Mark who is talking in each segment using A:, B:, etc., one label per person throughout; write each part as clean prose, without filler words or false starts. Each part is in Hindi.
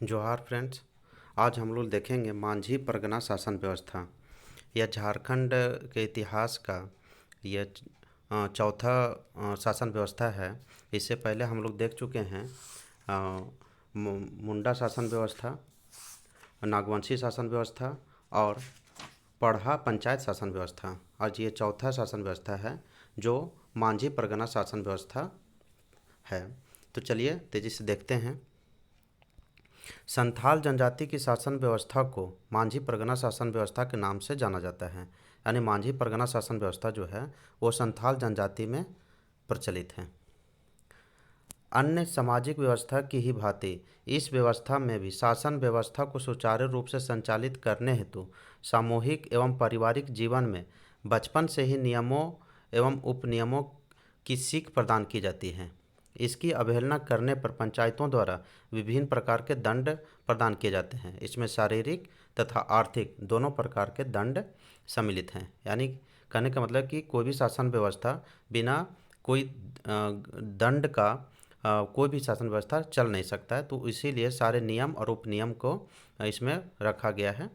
A: जोहार फ्रेंड्स। आज हम लोग देखेंगे मांझी परगना शासन व्यवस्था। यह झारखंड के इतिहास का यह चौथा शासन व्यवस्था है। इससे पहले हम लोग देख चुके हैं मुंडा शासन व्यवस्था, नागवंशी शासन व्यवस्था और पढ़ा पंचायत शासन व्यवस्था। आज ये चौथा शासन व्यवस्था है जो मांझी परगना शासन व्यवस्था है। तो चलिए तेज़ी से देखते हैं। संथाल जनजाति की शासन व्यवस्था को मांझी परगना शासन व्यवस्था के नाम से जाना जाता है। यानी मांझी परगना शासन व्यवस्था जो है वो संथाल जनजाति में प्रचलित है। अन्य सामाजिक व्यवस्था की ही भांति इस व्यवस्था में भी शासन व्यवस्था को सुचारू रूप से संचालित करने हेतु सामूहिक एवं पारिवारिक जीवन में बचपन से ही नियमों एवं उपनियमों की सीख प्रदान की जाती है। इसकी अवहेलना करने पर पंचायतों द्वारा विभिन्न प्रकार के दंड प्रदान किए जाते हैं। इसमें शारीरिक तथा आर्थिक दोनों प्रकार के दंड सम्मिलित हैं। यानी कहने का मतलब कि कोई भी शासन व्यवस्था बिना कोई दंड का कोई भी शासन व्यवस्था चल नहीं सकता है। तो इसीलिए सारे नियम और उपनियम को इसमें रखा गया है।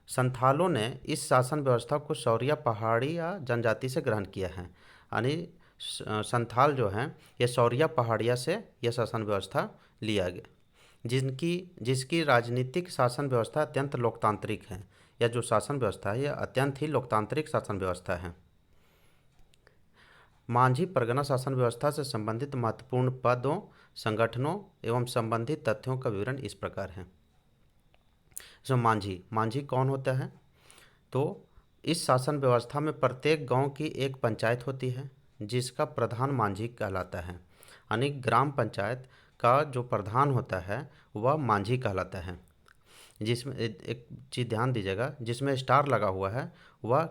A: संथालों ने इस शासन व्यवस्था को सौरिया पहाड़ी या जनजाति से ग्रहण किया है। यानी संथाल जो हैं ये सौरिया पहाड़िया से यह शासन व्यवस्था लिया गया, जिसकी राजनीतिक शासन व्यवस्था अत्यंत लोकतांत्रिक है। यह जो शासन व्यवस्था है यह अत्यंत ही लोकतांत्रिक शासन व्यवस्था है। मांझी परगना शासन व्यवस्था से संबंधित महत्वपूर्ण पदों, संगठनों एवं संबंधित तथ्यों का विवरण इस प्रकार है। जो मांझी कौन होता है? तो इस शासन व्यवस्था में प्रत्येक गांव की एक पंचायत होती है जिसका प्रधान मांझी कहलाता है। यानी ग्राम पंचायत का जो प्रधान होता है वह मांझी कहलाता है। जिसमें एक चीज़ ध्यान दीजिएगा, जिसमें स्टार लगा हुआ है वह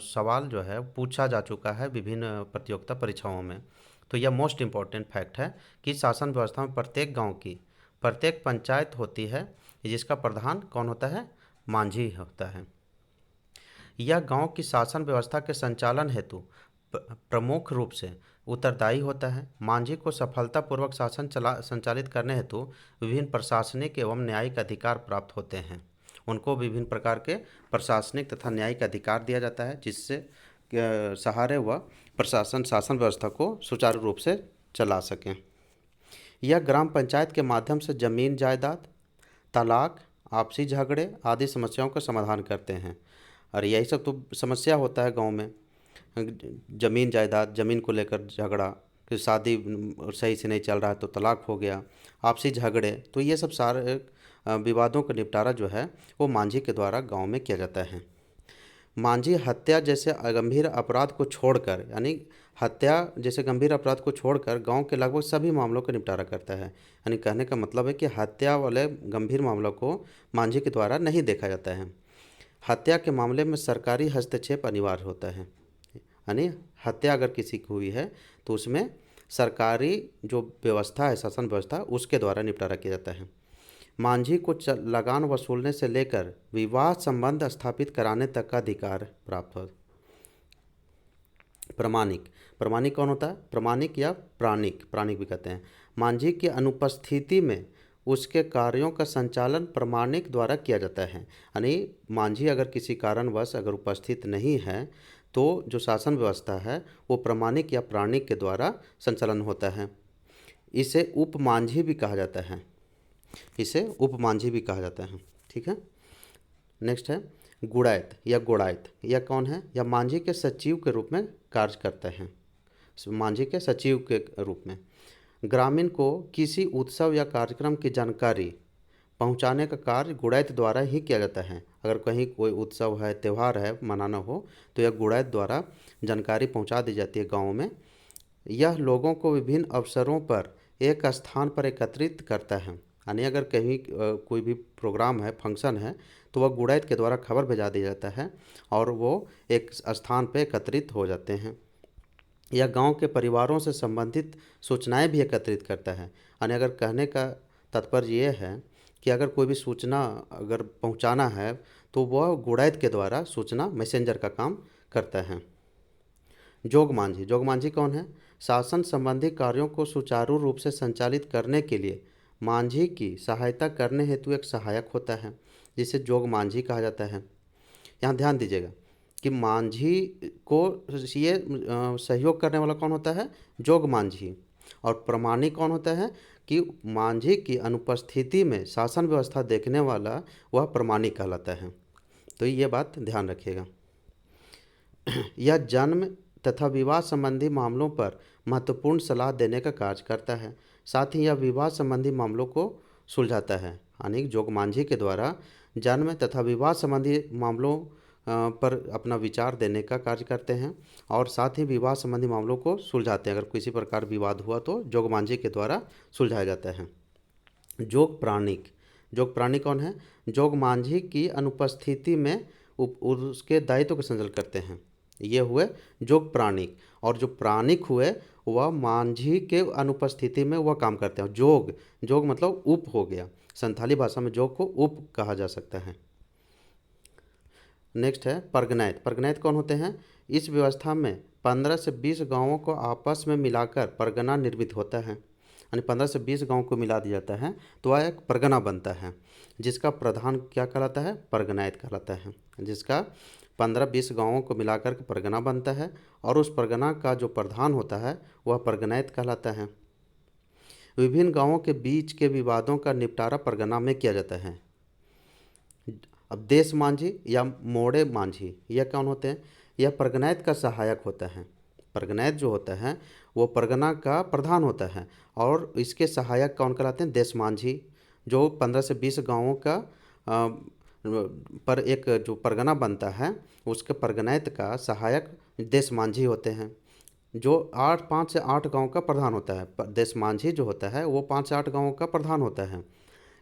A: सवाल जो है पूछा जा चुका है विभिन्न प्रतियोगिता परीक्षाओं में। तो यह मोस्ट इम्पॉर्टेंट फैक्ट है कि शासन व्यवस्था में प्रत्येक गांव की प्रत्येक पंचायत होती है जिसका प्रधान कौन होता है? मांझी होता है। यह गांव की शासन व्यवस्था के संचालन हेतु प्रमुख रूप से उत्तरदायी होता है। मांझी को सफलतापूर्वक शासन संचालित करने हेतु विभिन्न प्रशासनिक एवं न्यायिक अधिकार प्राप्त होते हैं। उनको विभिन्न प्रकार के प्रशासनिक तथा न्यायिक अधिकार दिया जाता है जिससे सहारे वह प्रशासन शासन व्यवस्था को सुचारू रूप से चला सकें। यह ग्राम पंचायत के माध्यम से जमीन जायदाद, तलाक, आपसी झगड़े आदि समस्याओं का समाधान करते हैं। और यही सब तो समस्या होता है गांव में, ज़मीन जायदाद, ज़मीन को लेकर झगड़ा, कि शादी सही से नहीं चल रहा है तो तलाक हो गया, आपसी झगड़े, तो ये सब सारे विवादों का निपटारा जो है वो मांझी के द्वारा गांव में किया जाता है। मांझी हत्या जैसे गंभीर अपराध को छोड़कर, यानी हत्या जैसे गंभीर अपराध को छोड़कर गांव के लगभग सभी मामलों का निपटारा करता है। यानी कहने का मतलब है कि हत्या वाले गंभीर मामलों को मांझी के द्वारा नहीं देखा जाता है। हत्या के मामले में सरकारी हस्तक्षेप अनिवार्य होता है। यानी हत्या अगर किसी की हुई है तो उसमें सरकारी जो व्यवस्था है, शासन व्यवस्था, उसके द्वारा निपटारा किया जाता है। मांझी को लगान वसूलने से लेकर विवाह संबंध स्थापित कराने तक का अधिकार प्राप्त हो। प्रमाणिक कौन होता है? प्रमाणिक या प्राणिक भी कहते हैं। मांझी की अनुपस्थिति में उसके कार्यों का संचालन प्रमाणिक द्वारा किया जाता है। यानी मांझी अगर किसी कारणवश अगर उपस्थित नहीं है तो जो शासन व्यवस्था है वो प्रमाणिक या प्राणिक के द्वारा संचालन होता है। इसे उपमांझी भी कहा जाता है। ठीक है। नेक्स्ट है गुड़ायत या गोड़ायत। यह कौन है? यह मांझी के सचिव के रूप में कार्य करते हैं। मांझी के सचिव के रूप में ग्रामीण को किसी उत्सव या कार्यक्रम की जानकारी पहुंचाने का कार्य गुड़ायत द्वारा ही किया जाता है। अगर कहीं कोई उत्सव है, त्यौहार है, मनाना हो तो यह गुड़ायत द्वारा जानकारी पहुंचा दी जाती है गाँव में। यह लोगों को विभिन्न अवसरों पर एक स्थान पर एकत्रित करता है। यानी अगर कहीं कोई भी प्रोग्राम है, फंक्शन है, तो वह गुड़ायत के द्वारा खबर भेजा दिया जाता है और वो एक स्थान पर एकत्रित हो जाते हैं। यह गांव के परिवारों से संबंधित सूचनाएं भी एकत्रित करता है। यानी अगर कहने का तात्पर्य ये है कि अगर कोई भी सूचना अगर पहुंचाना है तो वह गुड़ायत के द्वारा सूचना मैसेंजर का काम करता है। जोगमांझी कौन है? शासन संबंधी कार्यों को सुचारू रूप से संचालित करने के लिए मांझी की सहायता करने हेतु एक सहायक होता है जिसे जोग मांझी कहा जाता है। यहाँ ध्यान दीजिएगा कि मांझी को ये सहयोग करने वाला कौन होता है? जोग मांझी। और प्रमाणी कौन होता है? कि मांझी की अनुपस्थिति में शासन व्यवस्था देखने वाला वह प्रमाणी कहलाता है। तो ये बात ध्यान रखिएगा। यह जन्म तथा विवाह संबंधी मामलों पर महत्वपूर्ण सलाह देने का कार्य करता है। साथ ही यह विवाह संबंधी मामलों को सुलझाता है। यानी जोग मांझी के द्वारा जन्म तथा विवाह संबंधी मामलों पर अपना विचार देने का कार्य करते हैं और साथ ही विवाह संबंधी मामलों को सुलझाते हैं। अगर किसी प्रकार विवाद हुआ तो जोग मांझी के द्वारा सुलझाया जाता है। जोग प्राणिक, जोग प्राणिक कौन है? जोग मांझी की अनुपस्थिति में उसके दायित्व का संचालन करते हैं। ये हुए जोग प्राणिक। और जो प्राणिक हुए वह मांझी के अनुपस्थिति में वह काम करते हैं। जोग, जोग मतलब उप हो गया। संथाली भाषा में जोग को उप कहा जा सकता है। नेक्स्ट है परगनैत। परगनैत कौन होते हैं? इस व्यवस्था में 15 से 20 गांवों को आपस में मिलाकर परगना निर्मित होता है। यानी 15 से 20 गांव को मिला दिया जाता है तो वह एक परगना बनता है, जिसका प्रधान क्या कहलाता है? परगनैत कहलाता है। जिसका 15-20 गांवों को मिलाकर के परगना बनता है और उस परगना का जो प्रधान होता है वह परगनैत कहलाता है। विभिन्न गांवों के बीच के विवादों का निपटारा परगना में किया जाता है। अब देश मांझी या मोड़े मांझी यह कौन होते हैं? यह परगनैत का सहायक होता है। परगनैत जो होता है वो परगना का प्रधान होता है और इसके सहायक कौन कहलाते हैं? देश मांझी, जो 15 से 20 गांवों का पर एक जो परगना बनता है उसके परगनैत का सहायक देश मांझी होते हैं, जो 5 से 8 गांव का प्रधान होता है। देश मांझी जो होता है वो 5 से 8 गांवों का प्रधान होता है।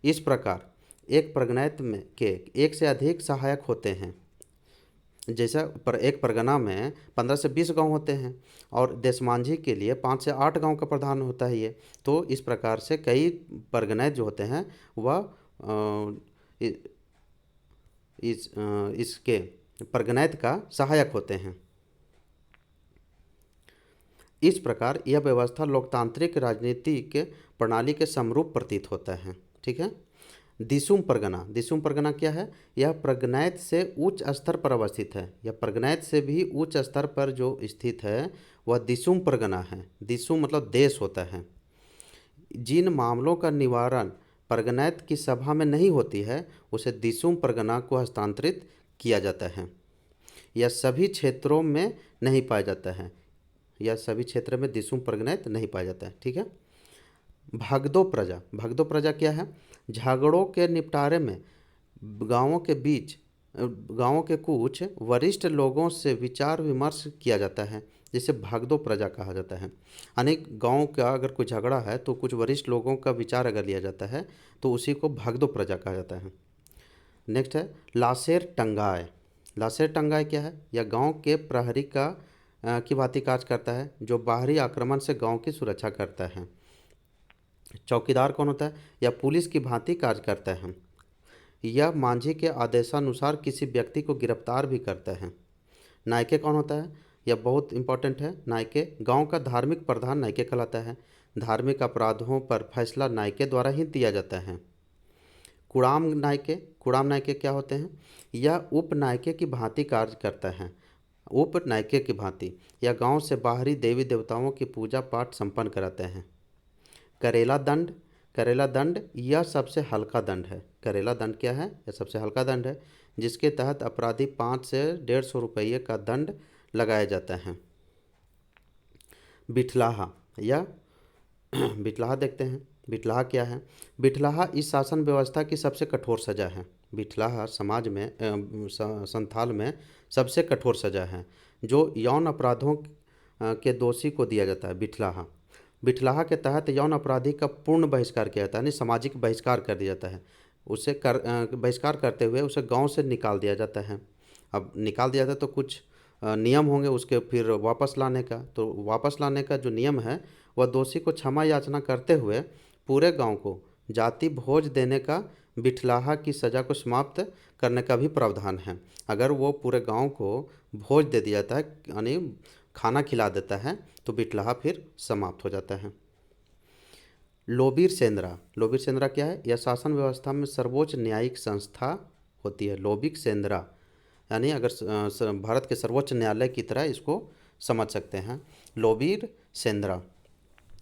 A: इस प्रकार एक परगनैत में के एक से अधिक सहायक होते हैं। जैसा पर एक परगना में 15 से 20 गांव होते हैं और देश मांझी के लिए 5 से 8 गांव का प्रधान होता है ये। तो इस प्रकार से कई परगनैत जो होते हैं वह इसके परगनैत का सहायक होते हैं। इस प्रकार यह व्यवस्था लोकतांत्रिक राजनीतिक प्रणाली के समरूप प्रतीत होता है। ठीक है। दिसुम परगना, दिसुम परगना क्या है? यह परगनैत से उच्च स्तर पर अवस्थित है। यह परगनैत से भी उच्च स्तर पर जो स्थित है वह दिसुम परगना है। दिसुम मतलब देश होता है। जिन मामलों का निवारण परगनैत की सभा में नहीं होती है उसे दिसुम परगना को हस्तांतरित किया जाता है। यह सभी क्षेत्रों में नहीं पाया जाता है। यह सभी क्षेत्र में दिसुम परगनैत नहीं पाया जाता है। ठीक है। भगदो प्रजा, भगदो प्रजा क्या है? झगड़ों के निपटारे में गांवों के बीच गांवों के कुछ वरिष्ठ लोगों से विचार विमर्श किया जाता है, जिसे भगदो प्रजा कहा जाता है। अनेक गांव का अगर कोई झगड़ा है तो कुछ वरिष्ठ लोगों का विचार अगर लिया जाता है तो उसी को भगदो प्रजा कहा जाता है। नेक्स्ट है लासेर टंगाय। लासेर टंगाय क्या है? यह गांव के प्रहरी का की भांति कार्य करता है, जो बाहरी आक्रमण से गांव की सुरक्षा करता है। चौकीदार कौन होता है? यह पुलिस की भांति कार्य करता है। यह मांझी के आदेशानुसार किसी व्यक्ति को गिरफ्तार भी करता है। नायके कौन होता है? यह बहुत इंपॉर्टेंट है। नायके गांव का धार्मिक प्रधान नायके कहलाता है। धार्मिक अपराधों पर फैसला नायके द्वारा ही दिया जाता है। कुड़ाम नायके, कुड़ाम नायके क्या होते हैं? यह उप नायके की भांति कार्य करता है। उप नायके की भांति यह गांव से बाहरी देवी देवताओं की पूजा पाठ संपन्न कराते हैं। करेला दंड, करेला दंड यह सबसे हल्का दंड है। करेला दंड क्या है? यह सबसे हल्का दंड है जिसके तहत अपराधी 5 से 150 रुपये का दंड लगाया जाता है। बिठलाहा, यह बिठलाहा देखते हैं। बिठलाहा क्या है? बिठलाहा इस शासन व्यवस्था की सबसे कठोर सज़ा है। बिठलाहा समाज में संथाल में सबसे कठोर सज़ा है जो यौन अपराधों के दोषी को दिया जाता है। बिठलाहा, बिठलाहा के तहत यौन अपराधी का पूर्ण बहिष्कार किया जाता है, यानी सामाजिक बहिष्कार कर दिया जाता है। उसे बहिष्कार करते हुए उसे गांव से निकाल दिया जाता है। अब निकाल दिया जाता है तो कुछ नियम होंगे उसके फिर वापस लाने का। तो वापस लाने का जो नियम है वह दोषी को क्षमा याचना करते हुए पूरे गांव को जाति भोज देने का, बिठलाहा की सज़ा को समाप्त करने का भी प्रावधान है। अगर वो पूरे गांव को भोज दे दिया जाता है, यानी खाना खिला देता है, तो बिठलाहा फिर समाप्त हो जाता है। लोबीर सेंद्रा, लोबीर सेंद्रा क्या है? यह शासन व्यवस्था में सर्वोच्च न्यायिक संस्था होती है। लोबिक सेंद्रा यानी अगर भारत के सर्वोच्च न्यायालय की तरह इसको समझ सकते हैं। लोबीर सेंद्रा,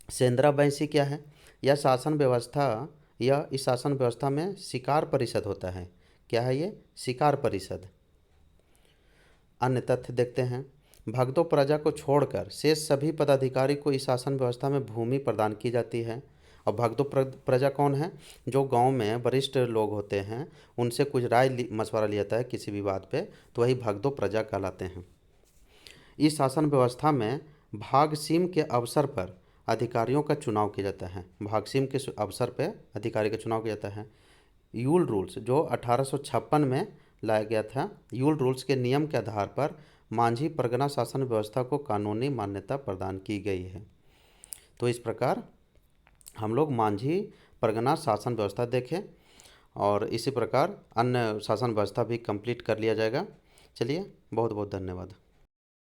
A: सेंद्रा वैंसी क्या है? यह शासन व्यवस्था, यह इस शासन व्यवस्था में शिकार परिषद होता है। क्या है ये? शिकार परिषद। अन्य तथ्य देखते हैं। भगदो प्रजा को छोड़कर शेष सभी पदाधिकारी को इस शासन व्यवस्था में भूमि प्रदान की जाती है। और भगदो प्रजा कौन है? जो गांव में वरिष्ठ लोग होते हैं उनसे कुछ राय मशवरा लिया जाता है किसी विवाद पे, तो वही भगदो प्रजा कहलाते हैं। इस शासन व्यवस्था में भागसीम के अवसर पर अधिकारियों का चुनाव किया जाता है। भागसीम के अवसर पर अधिकारी का चुनाव किया जाता है। यूल रूल्स जो 1856 में लाया गया था, यूल रूल्स के नियम के आधार पर मांझी परगना शासन व्यवस्था को कानूनी मान्यता प्रदान की गई है। तो इस प्रकार हम लोग मांझी परगना शासन व्यवस्था देखें और इसी प्रकार अन्य शासन व्यवस्था भी कंप्लीट कर लिया जाएगा। चलिए, बहुत बहुत धन्यवाद।